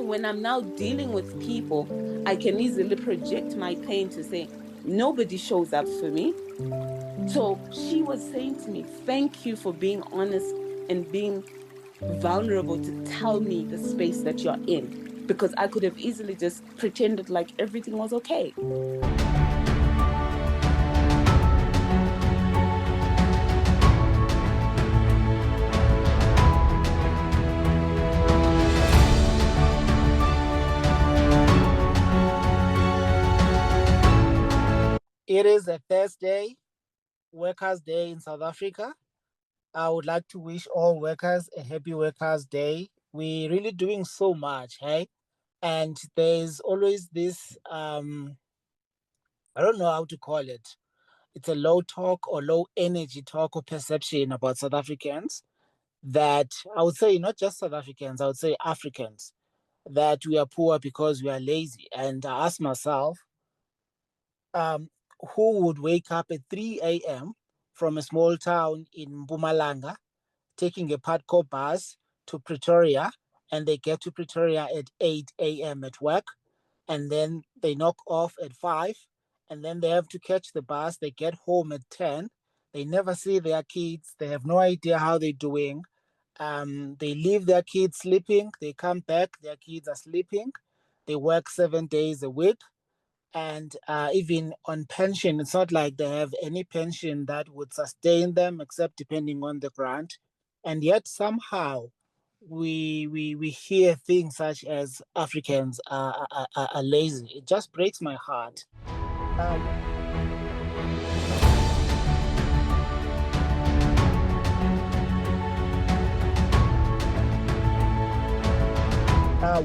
So when I'm now dealing with people, I can easily project my pain to say, nobody shows up for me. So she was saying to me, thank you for being honest and being vulnerable to tell me the space that you're in, because I could have easily just pretended like everything was okay. It is a Thursday, Workers' Day in South Africa. I would like to wish all workers a happy Workers' Day. We're really doing so much, hey? And there's always this, I don't know how to call it. It's a low talk or low energy talk or perception about South Africans that I would say, not just South Africans, I would say Africans, that we are poor because we are lazy. And I ask myself, um, who would wake up at 3 a.m. from a small town in Mpumalanga, taking a Padco bus to Pretoria, and they get to Pretoria at 8 a.m. at work, and then they knock off at 5, and then they have to catch the bus. They get home at 10. They never see their kids. They have no idea how they're doing. They leave their kids sleeping. They come back, their kids are sleeping. They work 7 days a week, and even on pension, it's not like they have any pension that would sustain them, except depending on the grant. And yet somehow we hear things such as Africans are lazy. It just breaks my heart. Um,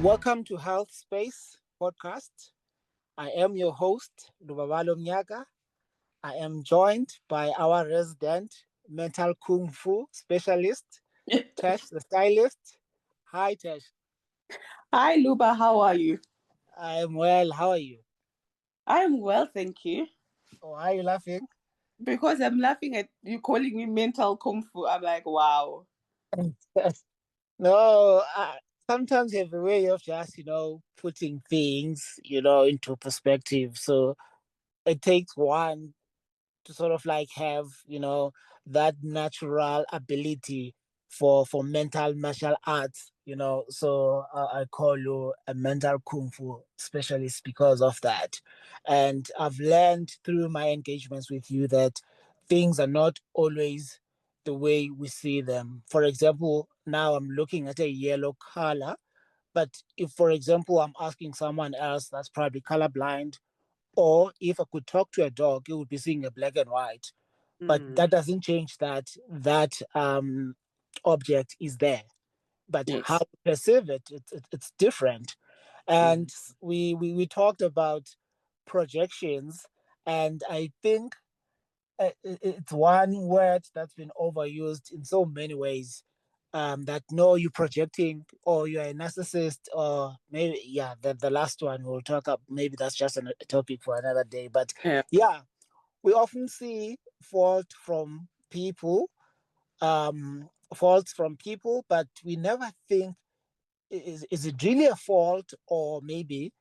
Welcome to HealthSpace Podcast. I am your host, Lubabalo Mnyaka. I am joined by our resident mental kung fu specialist, Tash, the stylist. Hi, Tash. Hi, Luba, how are you? I am well. How are you? I am well, thank you. Why are you laughing? Because I'm laughing at you calling me mental kung fu. I'm like, wow. No, sometimes you have a way of just, putting things, into perspective. So it takes one to sort of like have, that natural ability for mental martial arts, so I call you a mental kung fu specialist because of that. And I've learned through my engagements with you that things are not always the way we see them. For example, now I'm looking at a yellow color, but if, for example, I'm asking someone else that's probably colorblind, or if I could talk to a dog, it would be seeing a black and white. But that doesn't change that object is there. But how Yes. we perceive it, it's different. And Mm. we talked about projections, and I think it's one word that's been overused in so many ways. That no, you're projecting, or you're a narcissist, or maybe the last one we'll talk about. Maybe that's just a topic for another day. But Yeah. yeah, we often see faults from people, but we never think, is it really a fault, or maybe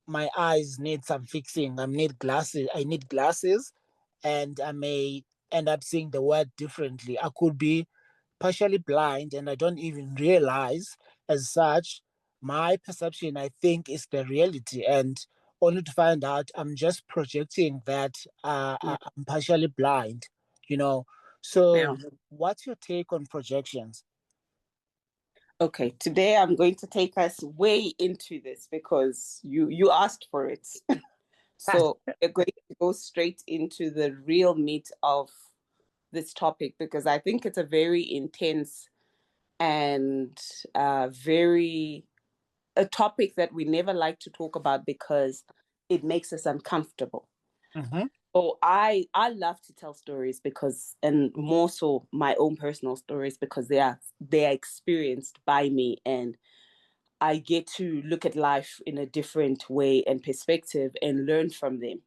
my eyes need some fixing. I need glasses, and I may end up seeing the word differently. I could be partially blind and I don't even realize as such. My perception, I think, is the reality, and only to find out I'm just projecting that Mm. I'm partially blind, you know. So, Yeah. what's your take on projections? Okay, today I'm going to take us way into this because you asked for it. So we're going to go straight into the real meat of this topic because I think it's a very intense and very a topic that we never like to talk about because it makes us uncomfortable. Mm-hmm. So I love to tell stories because, and more so my own personal stories, because they are experienced by me, and I get to look at life in a different way and perspective and learn from them.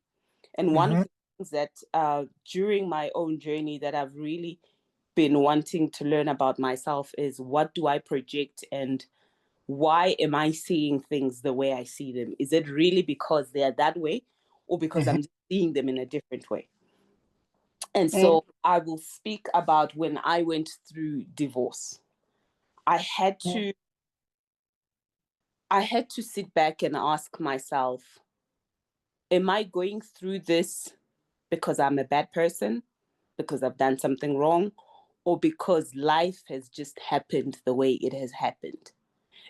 And one of Mm-hmm. the things that during my own journey that I've really been wanting to learn about myself is what do I project and why am I seeing things the way I see them? Is it really because they are that way, or because I'm seeing them in a different way? And so I will speak about when I went through divorce. I had to sit back and ask myself, am I going through this because I'm a bad person, because I've done something wrong, or because life has just happened the way it has happened?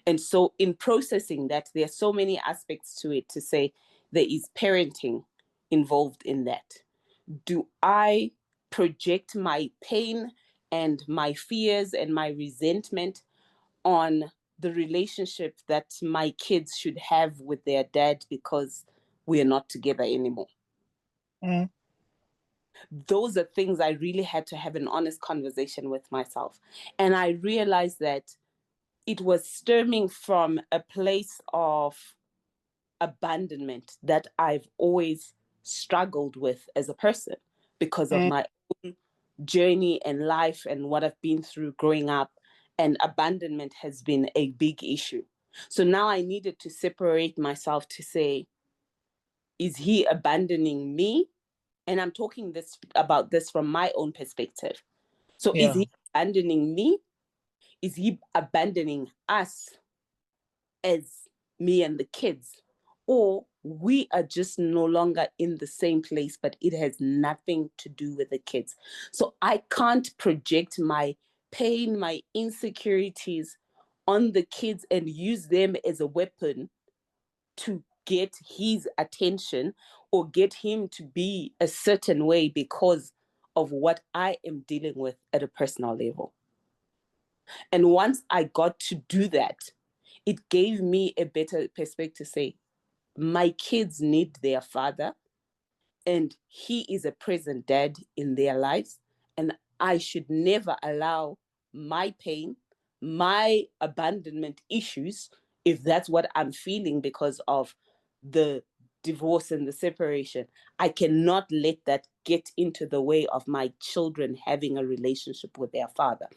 And so in processing that, there are so many aspects to it to say there is parenting involved in that. Do I project my pain and my fears and my resentment on the relationship that my kids should have with their dad because we are not together anymore? Those are things I really had to have an honest conversation with myself. And I realized that it was stemming from a place of abandonment that I've always struggled with as a person because of my own journey and life and what I've been through growing up. And abandonment has been a big issue. So now I needed to separate myself to say, is he abandoning me? And I'm talking about this from my own perspective. So is he abandoning me? Is he abandoning us as me and the kids? Or we are just no longer in the same place, but it has nothing to do with the kids. So I can't project my pain, my insecurities on the kids and use them as a weapon to get his attention or get him to be a certain way because of what I am dealing with at a personal level. And once I got to do that, it gave me a better perspective to say, my kids need their father, and he is a present dad in their lives. And I should never allow my pain, my abandonment issues, if that's what I'm feeling because of the divorce and the separation, I cannot let that get into the way of my children having a relationship with their father.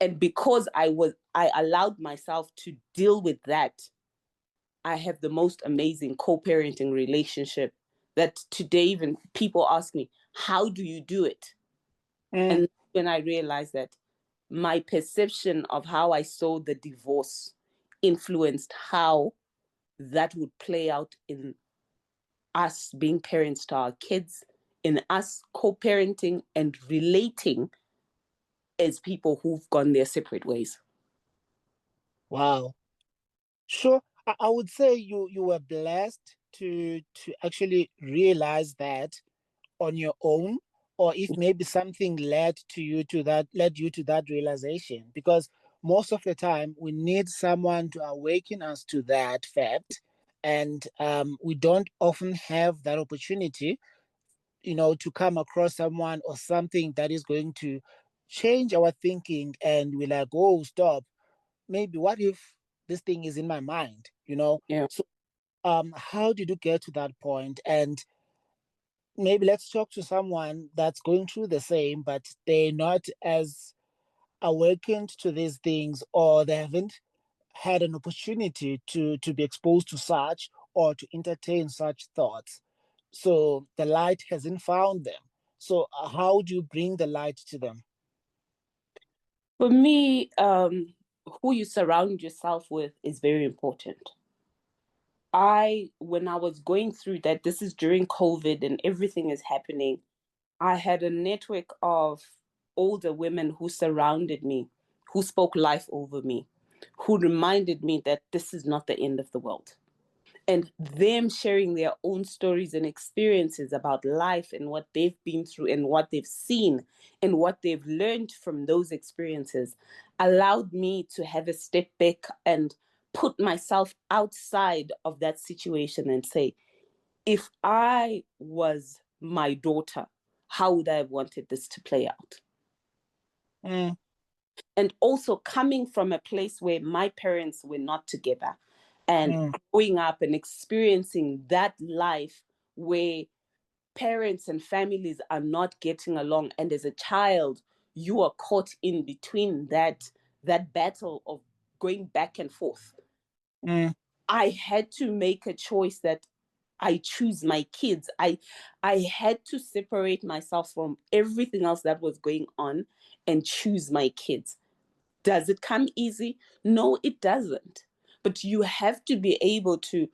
And because I allowed myself to deal with that, I have the most amazing co-parenting relationship that today even people ask me, how do you do it? And when I realized that my perception of how I saw the divorce influenced how that would play out in us being parents to our kids, in us co-parenting and relating as people who've gone their separate ways. Wow. Sure. I would say you were blessed to actually realize that on your own, or if maybe something led you to that realization, because most of the time we need someone to awaken us to that fact, and we don't often have that opportunity, to come across someone or something that is going to change our thinking, and we're like, oh, stop, maybe what if this thing is in my mind, Yeah. so how did you get to that point? And maybe let's talk to someone that's going through the same, but they're not as awakened to these things, or they haven't had an opportunity to be exposed to such or to entertain such thoughts. So the light hasn't found them. So how do you bring the light to them? For me, who you surround yourself with is very important. When I was going through that, this is during COVID and everything is happening, I had a network of older women who surrounded me, who spoke life over me, who reminded me that this is not the end of the world. And them sharing their own stories and experiences about life and what they've been through and what they've seen and what they've learned from those experiences allowed me to have a step back and put myself outside of that situation and say, if I was my daughter, how would I have wanted this to play out? And also coming from a place where my parents were not together and growing up and experiencing that life where parents and families are not getting along, and as a child you are caught in between that battle of going back and forth. I had to make a choice that I choose my kids. I had to separate myself from everything else that was going on and choose my kids. Does it come easy? No, it doesn't. But you have to be able to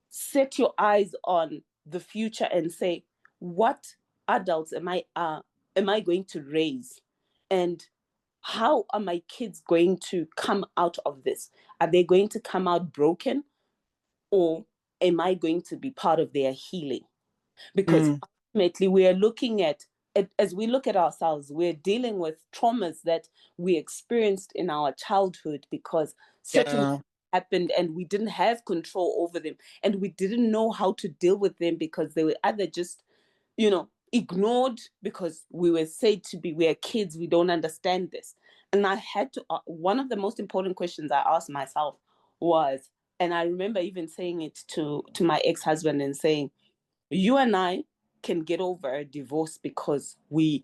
set your eyes on the future and say, what adults am I going to raise? And how are my kids going to come out of this? Are they going to come out broken, or am I going to be part of their healing? Because ultimately we are looking at, as we look at ourselves, we're dealing with traumas that we experienced in our childhood because certain things happened and we didn't have control over them, and we didn't know how to deal with them because they were either just, ignored because we were said to be, we're kids, we don't understand this. And I had to, one of the most important questions I asked myself was, and I remember even saying it to my ex-husband and saying, you and I can get over a divorce because we've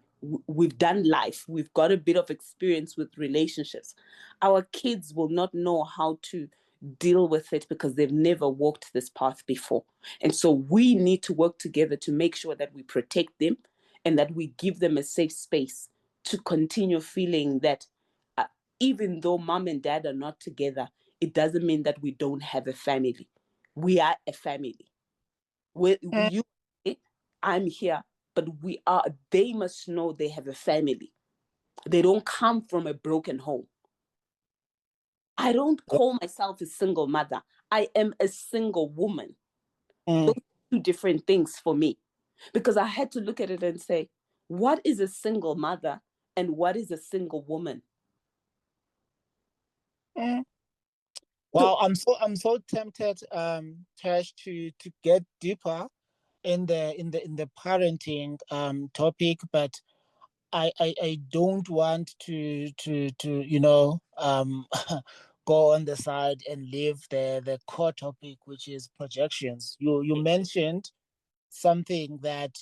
done life. We've got a bit of experience with relationships. Our kids will not know how to deal with it because they've never walked this path before. And so we need to work together to make sure that we protect them and that we give them a safe space to continue feeling that, uh, even though mom and dad are not together, it doesn't mean that we don't have a family. We are a family. You, I'm here, but they must know they have a family. They don't come from a broken home. I don't call myself a single mother. I am a single woman. Those are two different things for me, because I had to look at it and say, what is a single mother and what is a single woman? Wow, I'm so tempted, Tash, to get deeper in the parenting topic, but I don't want to go on the side and leave the core topic, which is projections. You mentioned something that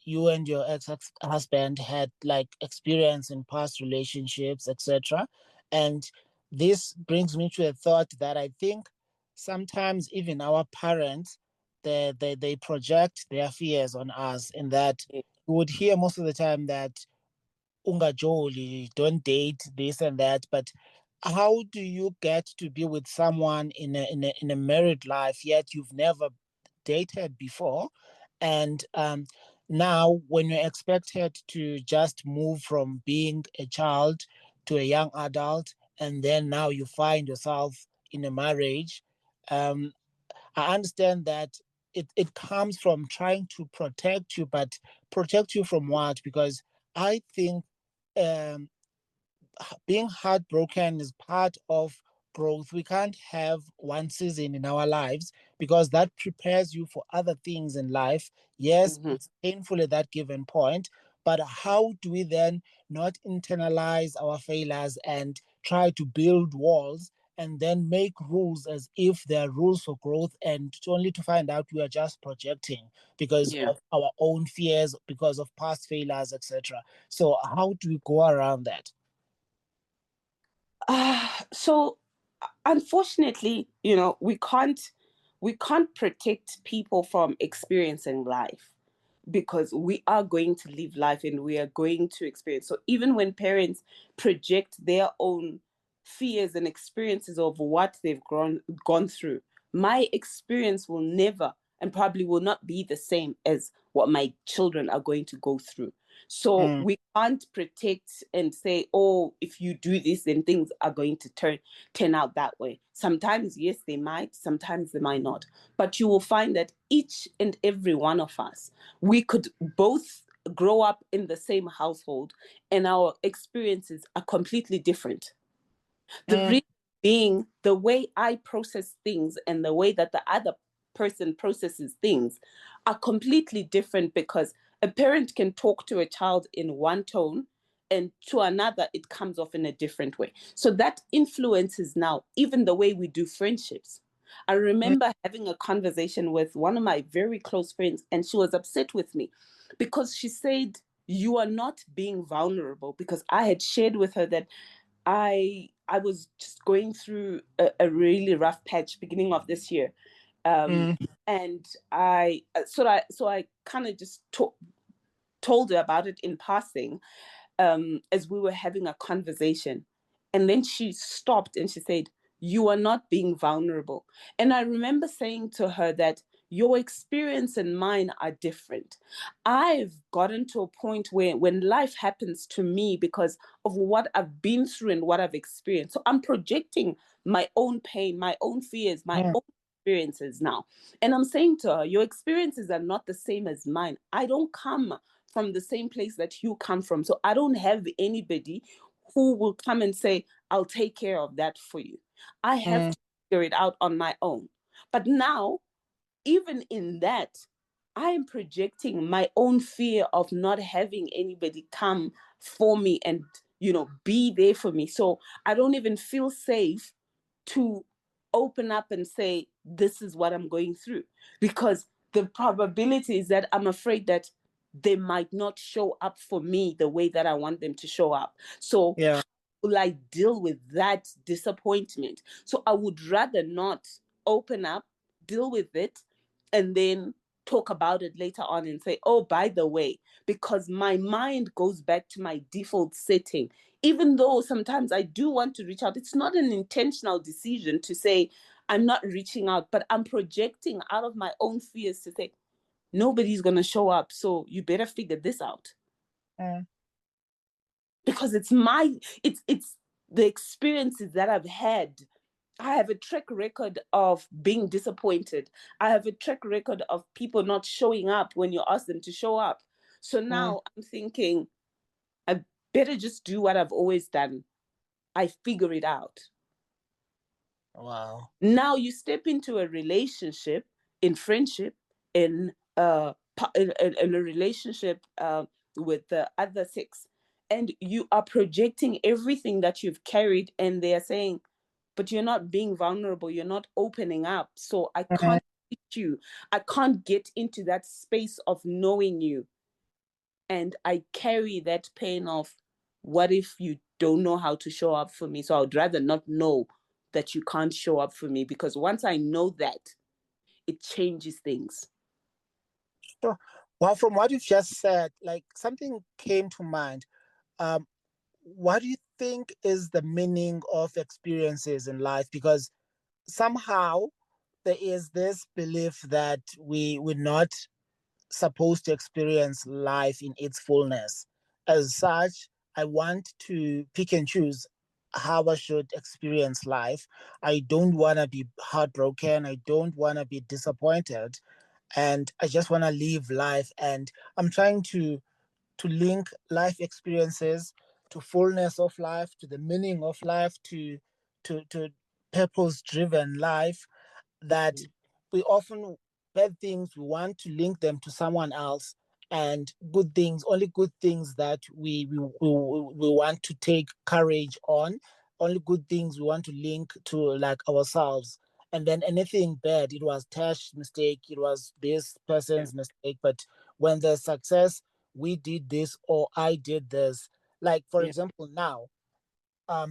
you and your ex-husband had like experience in past relationships, etc. And this brings me to a thought that I think sometimes even our parents, they project their fears on us, in that you would hear most of the time that ungajoli, don't date, this and that. But how do you get to be with someone in a married life, yet you've never dated before? And now when you're expected to just move from being a child to a young adult, and then now you find yourself in a marriage, um, I understand that it comes from trying to protect you, but protect you from what? Because I think um, being heartbroken is part of growth. We can't have one season in our lives, because that prepares you for other things in life. Yes, Mm-hmm. it's painful at that given point, but how do we then not internalize our failures and try to build walls and then make rules as if they're rules for growth, and only to find out we are just projecting because Yeah. of our own fears, because of past failures, etc. So how do we go around that? So unfortunately, we can't protect people from experiencing life, because we are going to live life and we are going to experience. So even when parents project their own fears and experiences of what they've gone through, my experience will never and probably will not be the same as what my children are going to go through. So Mm, we can't protect and say, oh, if you do this, then things are going to turn out that way. Sometimes, yes, they might, sometimes they might not. But you will find that each and every one of us, we could both grow up in the same household and our experiences are completely different. The mm, reason being, the way I process things and the way that the other person processes things are completely different, because a parent can talk to a child in one tone and to another it comes off in a different way. So that influences now even the way we do friendships. I mm, remember having a conversation with one of my very close friends, and she was upset with me because she said, you are not being vulnerable, because I had shared with her that I was just going through a really rough patch beginning of this year. And I kind of just told her about it in passing, as we were having a conversation. And then she stopped and she said, "You are not being vulnerable." And I remember saying to her that your experience and mine are different. I've gotten to a point where when life happens to me because of what I've been through and what I've experienced, so I'm projecting my own pain, my own fears, my own experiences now. And I'm saying to her, your experiences are not the same as mine. I don't come from the same place that you come from. So I don't have anybody who will come and say, "I'll take care of that for you." I have to figure it out on my own. But now, even in that, I am projecting my own fear of not having anybody come for me and, be there for me. So I don't even feel safe to open up and say, "This is what I'm going through," because the probability is that I'm afraid that they might not show up for me the way that I want them to show up. So Yeah. how will I deal with that disappointment? So I would rather not open up, deal with it, and then talk about it later on and say, "Oh, by the way," because my mind goes back to my default setting. Even though sometimes I do want to reach out, it's not an intentional decision to say, "I'm not reaching out," but I'm projecting out of my own fears to say, "Nobody's going to show up. So you better figure this out." Because it's the experiences that I've had. I have a track record of being disappointed. I have a track record of people not showing up when you ask them to show up. So now I'm thinking, I better just do what I've always done. I figure it out. Wow. Now you step into a relationship, in friendship, in a relationship with the other sex, and you are projecting everything that you've carried, and they are saying, "But you're not being vulnerable, you're not opening up, so I can't reach you, I can't get into that space of knowing you." And I carry that pain of, what if you don't know how to show up for me? So I would rather not know that you can't show up for me, because once I know that, it changes things. Sure. Well, from what you've just said, like something came to mind. Um, what do you think is the meaning of experiences in life? Because somehow there is this belief that we're not supposed to experience life in its fullness. As such, I want to pick and choose how I should experience life. I don't want to be heartbroken. I don't want to be disappointed. And I just want to live life. And I'm trying to link life experiences to fullness of life, to the meaning of life, to purpose driven life, that we often bad things we want to link them to someone else, and good things, only good things that we want to take courage on, only good things we want to link to like ourselves. And then anything bad, it was Tash's mistake, it was this Yeah. person's mistake. But when there's success, we did this or I did this. Like for Yeah. example, now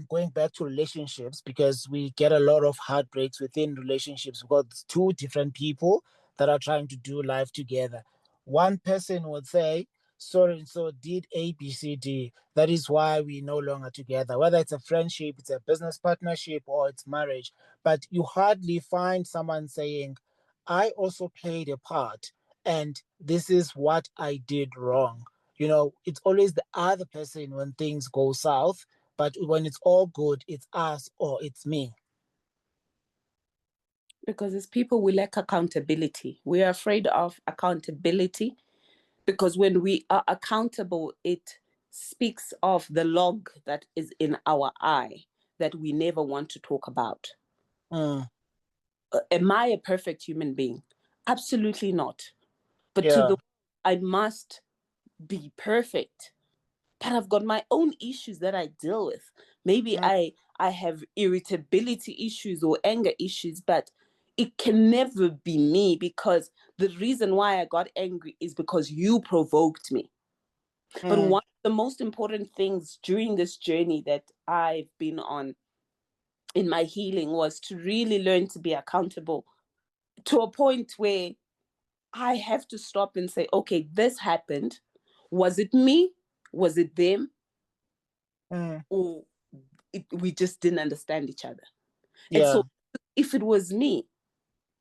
going back to relationships, because we get a lot of heartbreaks within relationships because two different people that are trying to do life together. One person would say, so and so did A, B, C, D. That is why we no longer together. Whether it's a friendship, it's a business partnership, or it's marriage. But you hardly find someone saying, I also played a part, and this is what I did wrong. It's always the other person when things go south, but when it's all good, it's us or it's me. Because as people, we lack accountability. We are afraid of accountability because when we are accountable, it speaks of the log that is in our eye that we never want to talk about. Mm, Am I a perfect human being? Absolutely not. But to yeah. the I must be perfect. But I've got my own issues that I deal with. Maybe Mm, I have irritability issues or anger issues, but it can never be me, because the reason why I got angry is because you provoked me. But mm, the most important things during this journey that I've been on in my healing was to really learn to be accountable to a point where I have to stop and say, okay, this happened. Was it me? Was it them? Or we just didn't understand each other? And Yeah. so if it was me,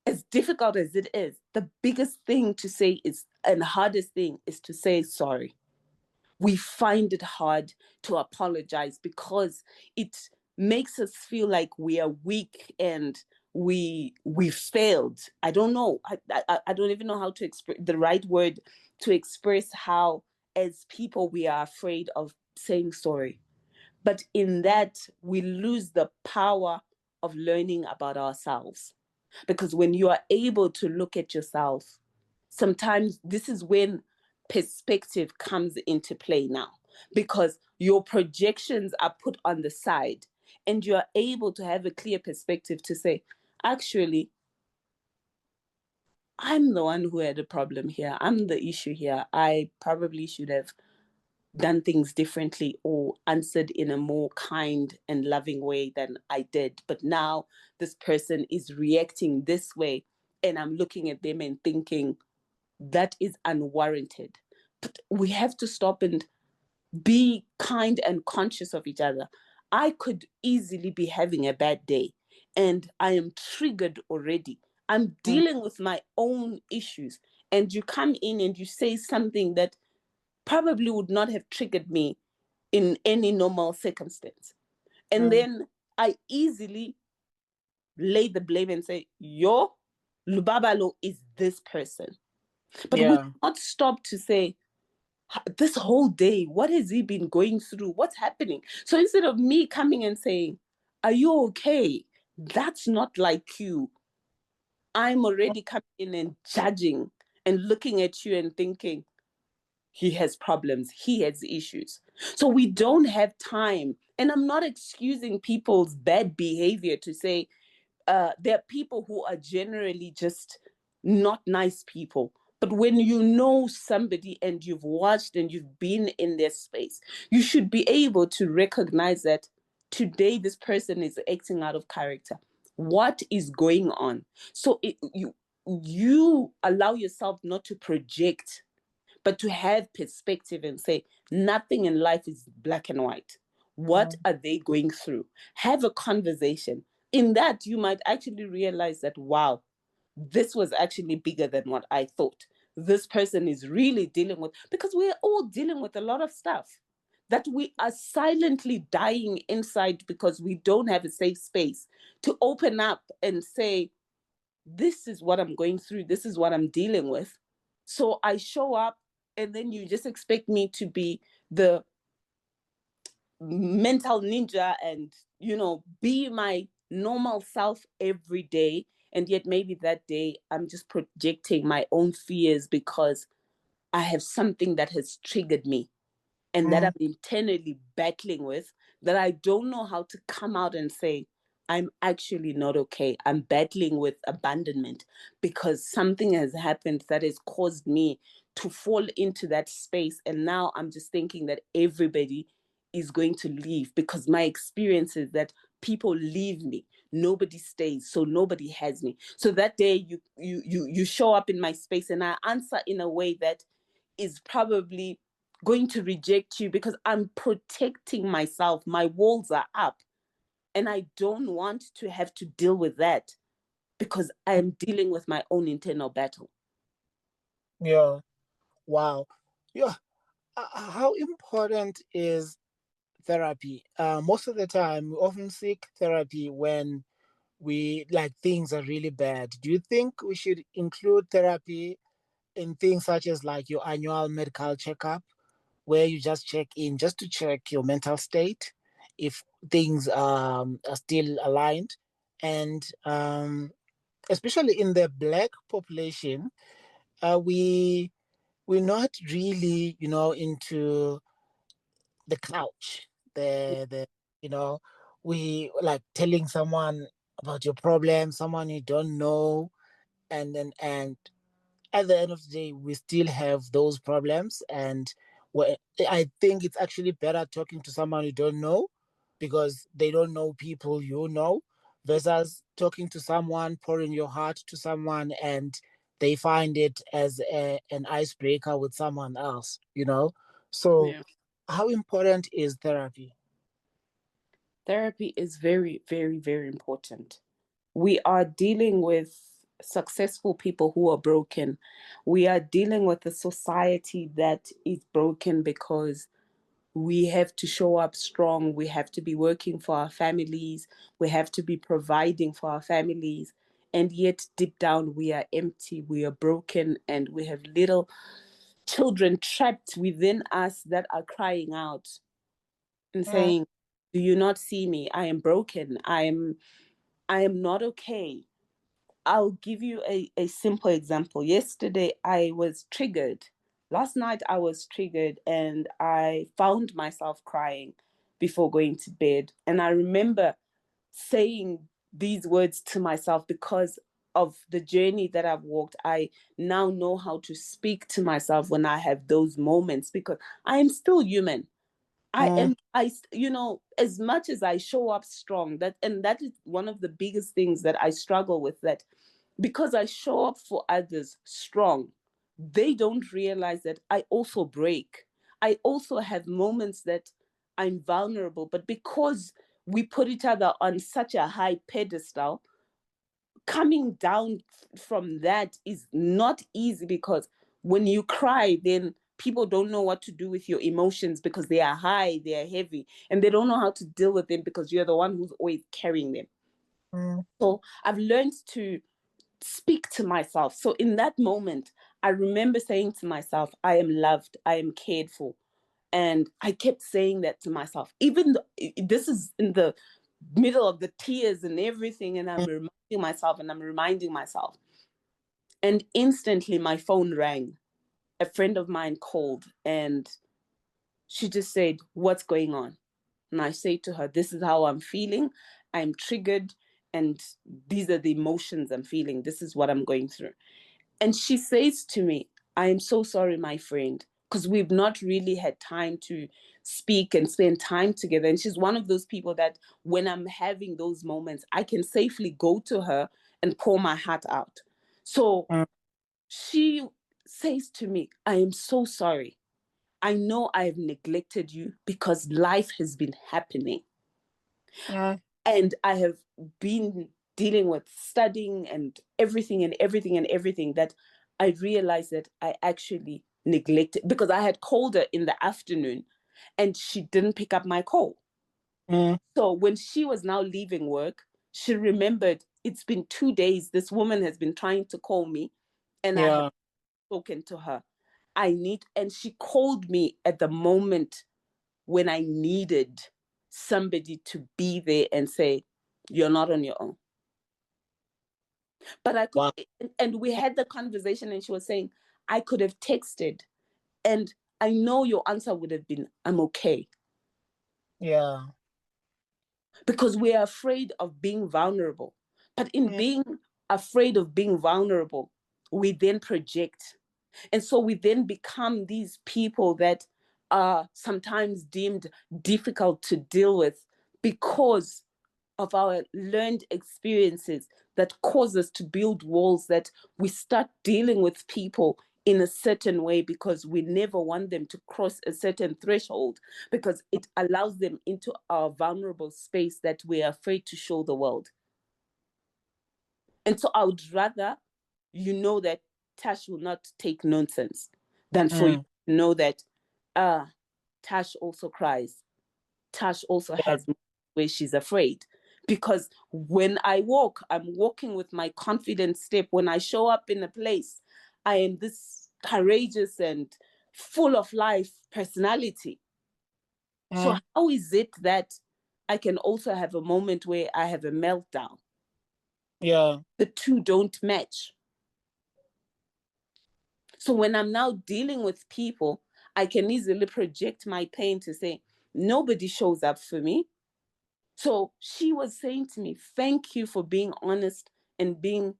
as difficult as it is, the biggest thing to say is, and hardest thing is to say sorry. We find it hard to apologize because it makes us feel like we are weak and we failed. I don't know. I don't even know how to express the right word to express how, as people, we are afraid of saying sorry. But in that, we lose the power of learning about ourselves. Because when you are able to look at yourself, sometimes this is when perspective comes into play now, because your projections are put on the side and you're able to have a clear perspective to say, actually, I'm the one who had a problem here. I'm the issue here. I probably should have done things differently or answered in a more kind and loving way than I did. But now this person is reacting this way, and I'm looking at them and thinking that is unwarranted. But we have to stop and be kind and conscious of each other. I could easily be having a bad day and I am triggered already. I'm dealing with my own issues, and you come in and you say something that probably would not have triggered me in any normal circumstance. And then I easily lay the blame and say, yo, Lubabalo is this person. But we not stop to say, this whole day, what has he been going through? What's happening? So instead of me coming and saying, are you okay? That's not like you. I'm already coming in and judging and looking at you and thinking, he has problems, he has issues. So we don't have time. And I'm not excusing people's bad behavior to say there are people who are generally just not nice people. But when you know somebody and you've watched and you've been in their space, you should be able to recognize that today this person is acting out of character. What is going on? So you allow yourself not to project, but to have perspective and say, nothing in life is black and white. What are they going through? Have a conversation. In that, you might actually realize that, wow, this was actually bigger than what I thought. This person is really dealing with, because we're all dealing with a lot of stuff that we are silently dying inside because we don't have a safe space to open up and say, this is what I'm going through. This is what I'm dealing with. So I show up, and then you just expect me to be the mental ninja and, be my normal self every day. And yet maybe that day I'm just projecting my own fears because I have something that has triggered me and that I'm internally battling with, that I don't know how to come out and say, I'm actually not okay. I'm battling with abandonment because something has happened that has caused me to fall into that space. And now I'm just thinking that everybody is going to leave, because my experience is that people leave me. Nobody stays, so nobody has me. So that day you show up in my space and I answer in a way that is probably going to reject you because I'm protecting myself. My walls are up and I don't want to have to deal with that because I'm dealing with my own internal battle. Yeah. Wow. Yeah. How important is therapy? Most of the time, we often seek therapy when we like things are really bad. Do you think we should include therapy in things such as like your annual medical checkup, where you just check in just to check your mental state, if things are still aligned, and especially in the Black population, we're not really, into the couch, the we like telling someone about your problem, someone you don't know, and at the end of the day, we still have those problems, and Well, I think it's actually better talking to someone you don't know because they don't know people you know versus talking to someone, pouring your heart to someone, and they find it as an icebreaker with someone else, you know? So, Yeah. how important is therapy? Therapy is very, very, very important. We are dealing with successful people who are broken. We are dealing with a society that is broken because we have to show up strong. We have to be working for our families. We have to be providing for our families. And yet, deep down, we are empty. We are broken. And we have little children trapped within us that are crying out and Mm, saying, do you not see me? I am broken. I am not okay. I'll give you a simple example. Yesterday, I was triggered. Last night, I was triggered and I found myself crying before going to bed. And I remember saying these words to myself because of the journey that I've walked. I now know how to speak to myself when I have those moments because I am still human. I mm, am as much as I show up strong, that is one of the biggest things that I struggle with, that because I show up for others strong, they don't realize that I also break. I also have moments that I'm vulnerable, but because we put each other on such a high pedestal, coming down from that is not easy because when you cry, then people don't know what to do with your emotions because they are high, they are heavy, and they don't know how to deal with them because you're the one who's always carrying them. mm, So I've learned to speak to myself. So in that moment, I remember saying to myself, I am loved, I am cared for. And I kept saying that to myself, even though this is in the middle of the tears and everything. And I'm mm. reminding myself and I'm reminding myself. And instantly my phone rang. A friend of mine called and she just said, what's going on? And I say to her, this is how I'm feeling. I'm triggered. And these are the emotions I'm feeling. This is what I'm going through. And she says to me, I am so sorry, my friend, because we've not really had time to speak and spend time together. And she's one of those people that when I'm having those moments, I can safely go to her and pour my heart out. So Mm, she says to me, I am so sorry. I know I have neglected you because life has been happening. mm, And I have been dealing with studying and everything and everything and everything that I realized that I actually neglected because I had called her in the afternoon and she didn't pick up my call. mm. So when she was now leaving work, she remembered it's been 2 days. This woman has been trying to call me and I have Yeah. spoken to her. And she called me at the moment when I needed somebody to be there and say, you're not on your own. But I could, Wow. and we had the conversation, and she was saying, I could have texted, and I know your answer would have been, I'm okay. Yeah. Because we are afraid of being vulnerable. But in Mm, being afraid of being vulnerable, we then project. And so we then become these people that are sometimes deemed difficult to deal with because of our learned experiences that cause us to build walls, that we start dealing with people in a certain way because we never want them to cross a certain threshold because it allows them into our vulnerable space that we're afraid to show the world. And so I would rather that Tash will not take nonsense than for you mm. to know that uh, Tash also cries. Tash also Yeah. has where she's afraid. Because when I walk, I'm walking with my confident step. When I show up in a place, I am this courageous and full of life personality. So Mm, how is it that I can also have a moment where I have a meltdown? yeah. The two don't match. So when I'm now dealing with people, I can easily project my pain to say, nobody shows up for me. So she was saying to me, thank you for being honest and being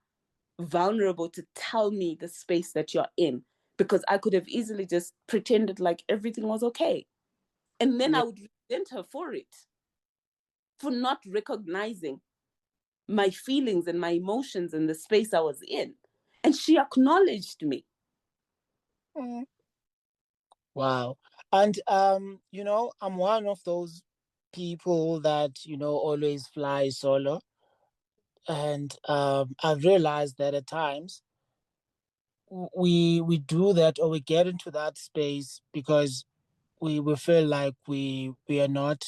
vulnerable to tell me the space that you're in. because I could have easily just pretended like everything was okay. And then Yeah. I would resent her for it, for not recognizing my feelings and my emotions in the space I was in. And she acknowledged me. Mm. Wow. And I'm one of those people that, always fly solo. And I've realized that at times we do that, or we get into that space because we feel like we are not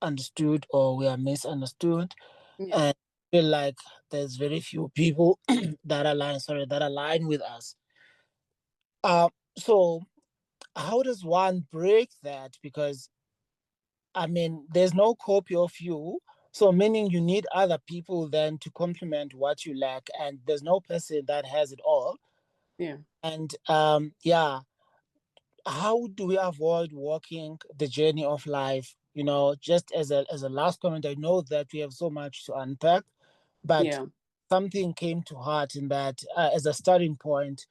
understood, or we are misunderstood, Yeah. and feel like there's very few people that align with us. So how does one break that? Because I mean, there's no copy of you. So meaning you need other people then to complement what you lack, and there's no person that has it all. Yeah. And yeah, how do we avoid walking the journey of life? Just as a last comment, I know that we have so much to unpack, but Yeah. something came to heart in that, as a starting point,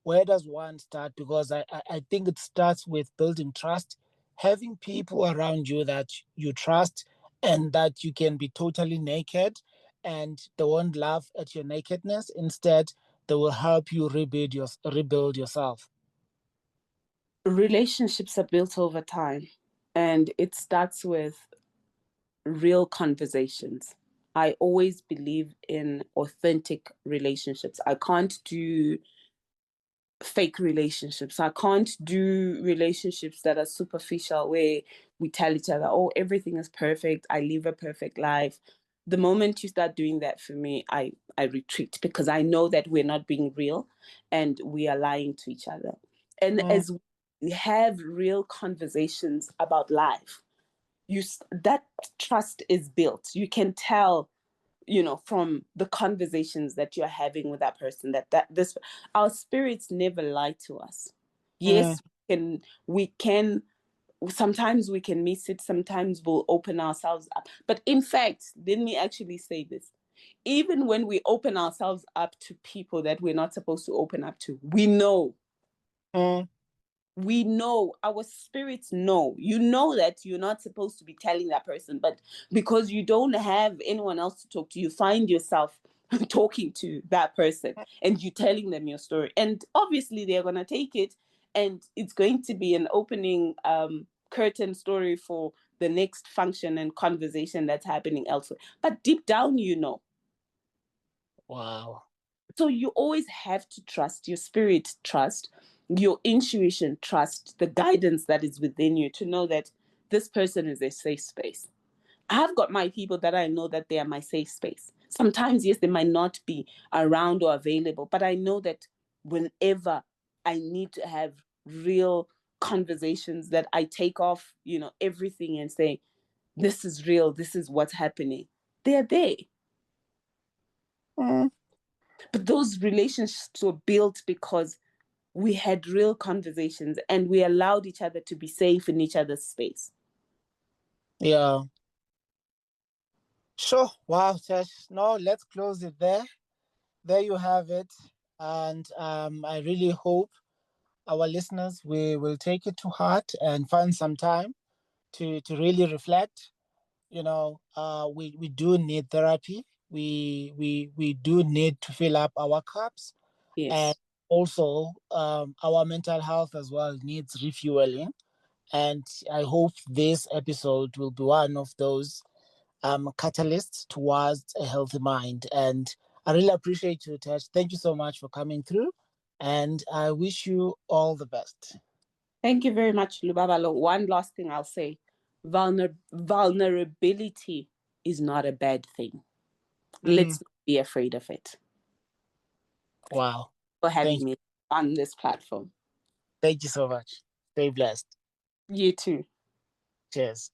where does one start? Because I think it starts with building trust, having people around you that you trust, and that you can be totally naked, and they won't laugh at your nakedness. Instead, they will help you rebuild yourself. Relationships are built over time, and it starts with real conversations. I always believe in authentic relationships. I can't do fake relationships. I can't do relationships that are superficial, where we tell each other, oh, everything is perfect, I live a perfect life. The moment you start doing that, for me, I retreat, because I know that we're not being real and we are lying to each other. And Mm, as we have real conversations about life, that trust is built. You can tell, from the conversations that you're having with that person, that this our spirits never lie to us. mm, Yes, we can sometimes we can miss it, sometimes we'll open ourselves up. But in fact, let me actually say this. Even when we open ourselves up to people that we're not supposed to open up to, mm, we know, our spirits know, that you're not supposed to be telling that person, but because you don't have anyone else to talk to, you find yourself talking to that person, and you telling them your story, and obviously they're going to take it, and it's going to be an opening curtain story for the next function and conversation that's happening elsewhere. But deep down, wow. so you always have to trust your spirit, trust your intuition, trust the guidance that is within you, to know that this person is a safe space. I've got my people that I know that they are my safe space. Sometimes, yes, they might not be around or available, but I know that whenever I need to have real conversations, that I take off, everything, and say, this is real, this is what's happening. They're there. Mm, But those relationships were built because we had real conversations and we allowed each other to be safe in each other's space. yeah. Sure. Wow, Tash. No, let's close it there. There you have it. And I really hope our listeners will take it to heart and find some time to really reflect. We do need therapy. We do need to fill up our cups, and Yes. also our mental health as well needs refueling. And I hope this episode will be one of those catalysts towards a healthy mind. And I really appreciate you, Tash. Thank you so much for coming through, and I wish you all the best. Thank you very much, Lubabalo. One last thing I'll say. Vulnerability is not a bad thing. Mm, Let's not be afraid of it. wow. For Thank having me on this platform. Thank you so much. Stay blessed. You too. Cheers.